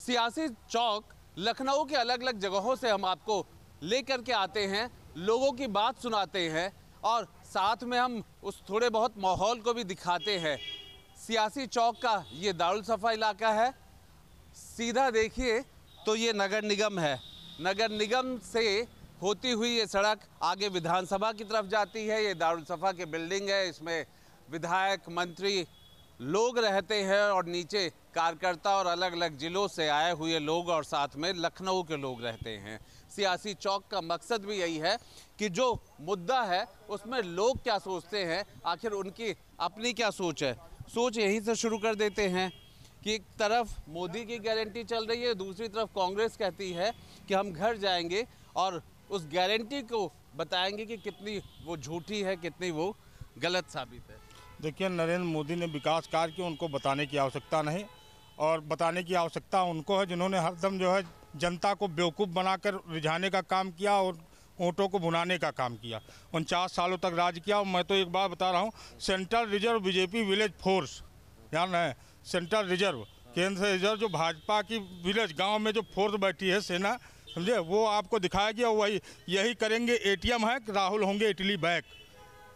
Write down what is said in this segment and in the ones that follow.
सियासी चौक लखनऊ के अलग अलग जगहों से हम आपको लेकर के आते हैं, लोगों की बात सुनाते हैं और साथ में हम उस थोड़े बहुत माहौल को भी दिखाते हैं। सियासी चौक का ये दारुल सफ़ा इलाका है। सीधा देखिए तो ये नगर निगम है। नगर निगम से होती हुई ये सड़क आगे विधानसभा की तरफ जाती है। ये दारुल सफ़ा की बिल्डिंग है, इसमें विधायक मंत्री लोग रहते हैं और नीचे कार्यकर्ता और अलग अलग जिलों से आए हुए लोग और साथ में लखनऊ के लोग रहते हैं। सियासी चौक का मकसद भी यही है कि जो मुद्दा है उसमें लोग क्या सोचते हैं, आखिर उनकी अपनी क्या सोच है। सोच यहीं से शुरू कर देते हैं कि एक तरफ मोदी की गारंटी चल रही है, दूसरी तरफ कांग्रेस कहती है कि हम घर जाएंगे और उस गारंटी को बताएंगे कि कितनी वो झूठी है, कितनी वो गलत साबित है। देखिए, नरेंद्र मोदी ने विकास कार्य किए, उनको बताने की आवश्यकता नहीं, और बताने की आवश्यकता उनको है जिन्होंने हरदम जो है जनता को बेवकूफ़ बनाकर रिझाने का काम किया और वोटों को भुनाने का काम किया। 49 सालों तक राज किया। और मैं तो एक बात बता रहा हूँ, central reserve BJP village force, ध्यान है, सेंट्रल रिजर्व केंद्र रिजर्व, जो भाजपा की विलेज गाँव में जो फोर्स बैठी है सेना, समझे, वो आपको दिखाएगी और वही यही करेंगे। एटीएम है, राहुल होंगे इटली बैक,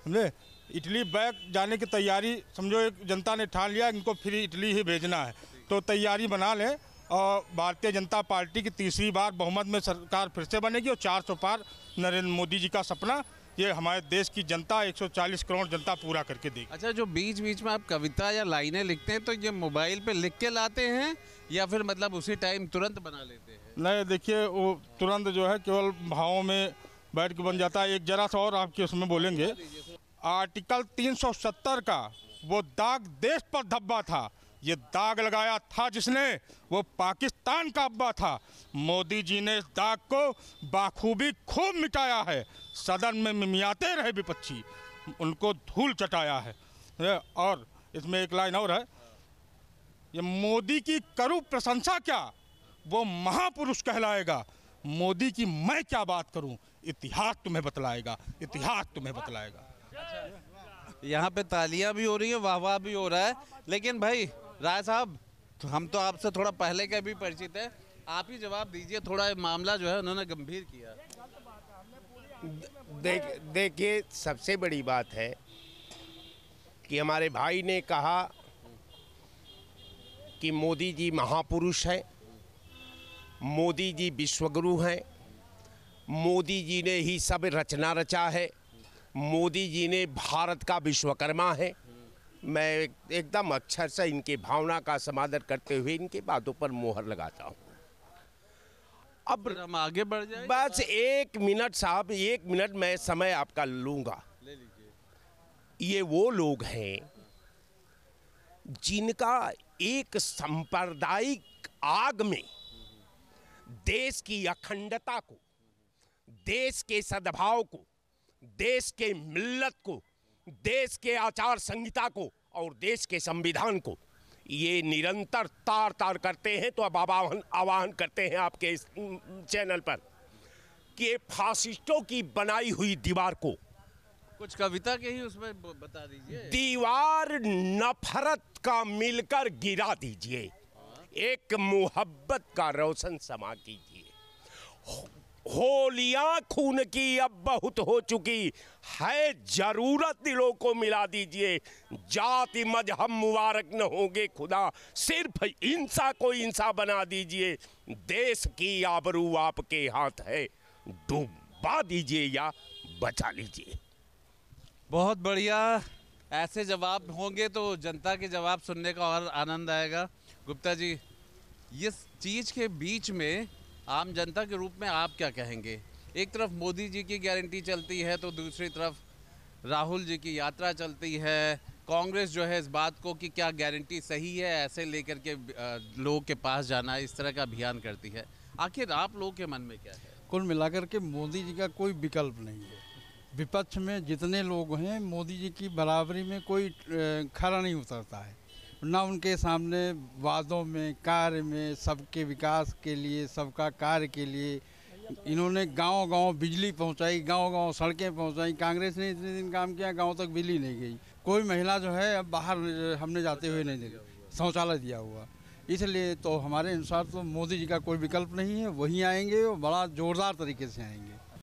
समझे, इटली बैक जाने की तैयारी समझो, एक जनता ने ठान लिया इनको फिर इटली ही भेजना है, तो तैयारी बना लें। और भारतीय जनता पार्टी की तीसरी बार बहुमत में सरकार फिर से बनेगी और 400 पार नरेंद्र मोदी जी का सपना ये हमारे देश की जनता 140 करोड़ जनता पूरा करके देगी। अच्छा, जो बीच बीच में आप कविता या लाइनें लिखते हैं तो ये मोबाइल पे लिख के लाते हैं या फिर मतलब उसी टाइम तुरंत बना लेते हैं? नहीं, देखिए, वो तुरंत जो है केवल भावों में बैठ के बन जाता है। एक जरा सा और आपके उसमें बोलेंगे, आर्टिकल 370 का वो दाग देश पर धब्बा था, ये दाग लगाया था जिसने, वो पाकिस्तान का अब्बा था। मोदी जी ने इस दाग को बाखूबी खूब मिटाया है। सदन में मिमियाते रहे विपक्षी, उनको धूल चटाया है। और इसमें एक लाइन और है, ये मोदी की करूँ प्रशंसा क्या, वो महापुरुष कहलाएगा। मोदी की मैं क्या बात करूं, इतिहास तुम्हें बतलाएगा, इतिहास तुम्हें बतलाएगा। यहाँ पे तालियां भी हो रही है, वाह वाह भी हो रहा है। लेकिन भाई राय साहब, तो हम तो आपसे थोड़ा पहले के भी परिचित है, आप ही जवाब दीजिए। थोड़ा मामला जो है उन्होंने गंभीर किया। देखिए, सबसे बड़ी बात है कि हमारे भाई ने कहा कि मोदी जी महापुरुष हैं, मोदी जी विश्वगुरु हैं, मोदी जी ने ही सब रचना रचा है, मोदी जी ने भारत का विश्वकर्मा है। मैं एकदम अक्षर से इनके भावना का समादर करते हुए इनके बातों पर मोहर लगाता हूँ। अब हम आगे बढ़ जाए, बस 1 मिनट साहब, 1 मिनट मैं समय आपका लूँगा। ले लीजिए। ये वो लोग हैं जिनका एक सांप्रदायिक आग में देश की अखंडता को, देश के सद्भाव को, देश के मिल्लत को, देश के आचार संहिता को और देश के संविधान को ये निरंतर तार तार करते हैं। तो अब आह्वान करते हैं आपके इस चैनल पर कि फासिस्टों की बनाई हुई दीवार को, कुछ कविता के ही उसमें बता दीजिए। दीवार नफरत का मिलकर गिरा दीजिए, एक मोहब्बत का रोशन समा कीजिए। होलियां खून की अब बहुत हो चुकी है, जरूरत दिलों को मिला दीजिए। जाति मजहब मुबारक न होंगे खुदा, सिर्फ इंसा को इंसा बना दीजिए। देश की आबरू आपके हाथ है, डूबा दीजिए या बचा लीजिए। बहुत बढ़िया। ऐसे जवाब होंगे तो जनता के जवाब सुनने का और आनंद आएगा। गुप्ता जी, इस चीज़ के बीच में आम जनता के रूप में आप क्या कहेंगे? एक तरफ मोदी जी की गारंटी चलती है तो दूसरी तरफ राहुल जी की यात्रा चलती है। कांग्रेस जो है इस बात को कि क्या गारंटी सही है, ऐसे लेकर के लोगों के पास जाना, इस तरह का अभियान करती है। आखिर आप लोगों के मन में क्या है? कुल मिलाकर के मोदी जी का कोई विकल्प नहीं है। विपक्ष में जितने लोग हैं, मोदी जी की बराबरी में कोई खरा नहीं उतरता है। ना उनके सामने वादों में, कार्य में, सबके विकास के लिए, सबका कार्य के लिए इन्होंने गांव-गांव बिजली पहुंचाई, गांव-गांव सड़कें पहुंचाई। कांग्रेस ने इतने दिन काम किया, गांव तक बिजली नहीं गई। कोई महिला जो है अब बाहर हमने जाते हुए नहीं देखी, शौचालय दिया हुआ। इसलिए तो हमारे अनुसार तो मोदी जी का कोई विकल्प नहीं है, वही आएंगे और बड़ा जोरदार तरीके से आएंगे।